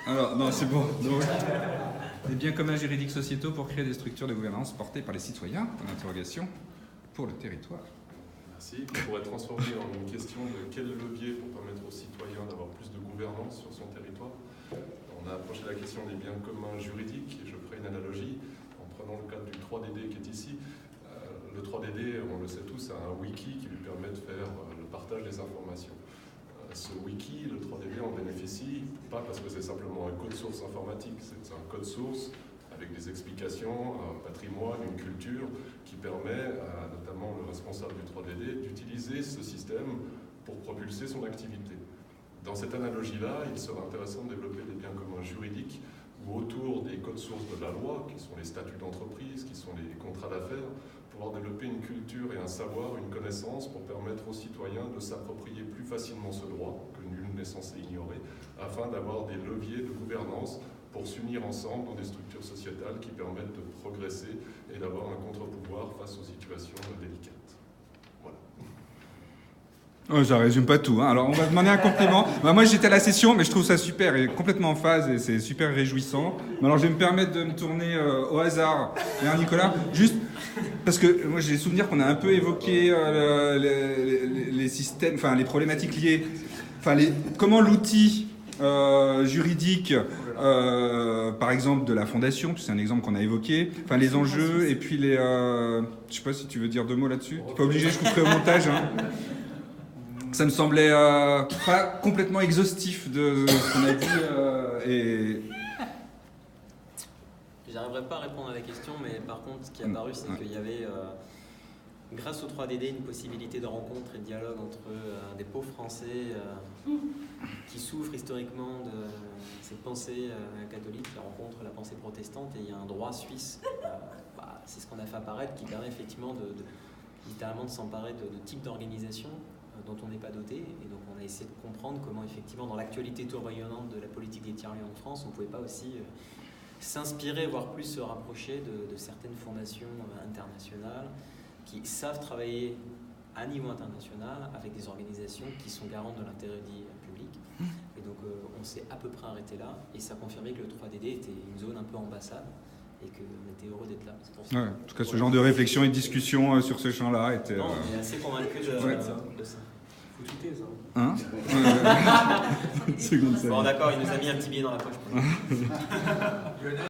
Alors, non, c'est bon. Donc, des biens communs juridiques sociétaux pour créer des structures de gouvernance portées par les citoyens, en interrogation, pour le territoire. Merci. On pourrait transformer en une question de quel levier pour permettre aux citoyens d'avoir plus de gouvernance sur son territoire. On a approché la question des biens communs juridiques, et je ferai une analogie en prenant le cadre du 3DD qui est ici. Le 3DD, on le sait tous, a un wiki qui lui permet de faire le partage des informations. Ce wiki, le 3DD, en bénéficie, pas parce que c'est simplement un code source informatique, c'est un code source avec des explications, un patrimoine, une culture qui permet notamment le responsable du 3DD d'utiliser ce système pour propulser son activité. Dans cette analogie-là, il serait intéressant de développer des biens communs juridiques où autour des codes sources de la loi, qui sont les statuts d'entreprise, qui sont les contrats d'affaires, pouvoir développer une culture et un savoir, une connaissance pour permettre aux citoyens de s'approprier plus facilement ce droit que nul n'est censé ignorer, afin d'avoir des leviers de gouvernance pour s'unir ensemble dans des structures sociétales qui permettent de progresser et d'avoir un contre-pouvoir face aux situations délicates. Oh, ça résume pas tout. Hein. Alors, on va demander un compliment. Moi, j'étais à la session, mais je trouve ça super et complètement en phase et c'est super réjouissant. Alors, je vais me permettre de me tourner au hasard vers Nicolas, juste parce que moi, j'ai le souvenir qu'on a un peu évoqué les systèmes, enfin, les problématiques liées, enfin, comment l'outil juridique, par exemple, de la fondation, c'est un exemple qu'on a évoqué, enfin, les enjeux et puis les... je sais pas si tu veux dire 2 mots là-dessus. T'es pas obligé, je couperai au montage. Hein. Ça me semblait pas complètement exhaustif de ce qu'on a dit et... J'arriverai pas à répondre à la question, mais par contre, ce qui est apparu, c'est qu'il y avait, grâce au 3DD, une possibilité de rencontre et de dialogue entre des pauvres Français qui souffrent historiquement de cette pensée catholique, qui rencontre la pensée protestante, et il y a un droit suisse, c'est ce qu'on a fait apparaître, qui permet effectivement littéralement de s'emparer de types d'organisations dont on n'est pas doté, et donc on a essayé de comprendre comment effectivement dans l'actualité tourbillonnante de la politique des tiers-lieux en France, on ne pouvait pas aussi s'inspirer, voire plus se rapprocher de certaines fondations internationales qui savent travailler à niveau international avec des organisations qui sont garantes de l'intérêt dit public. Et donc on s'est à peu près arrêté là, et ça confirmait que le 3DD était une zone un peu ambassade et qu'on était heureux d'être là. Pour ça. Ouais, en tout cas, ce genre de réflexion et de discussion sur ce champ-là était... Non, on est assez convaincu de ça. Faut tweeter ça. Hein Bon, d'accord, il nous a mis un petit billet dans la poche.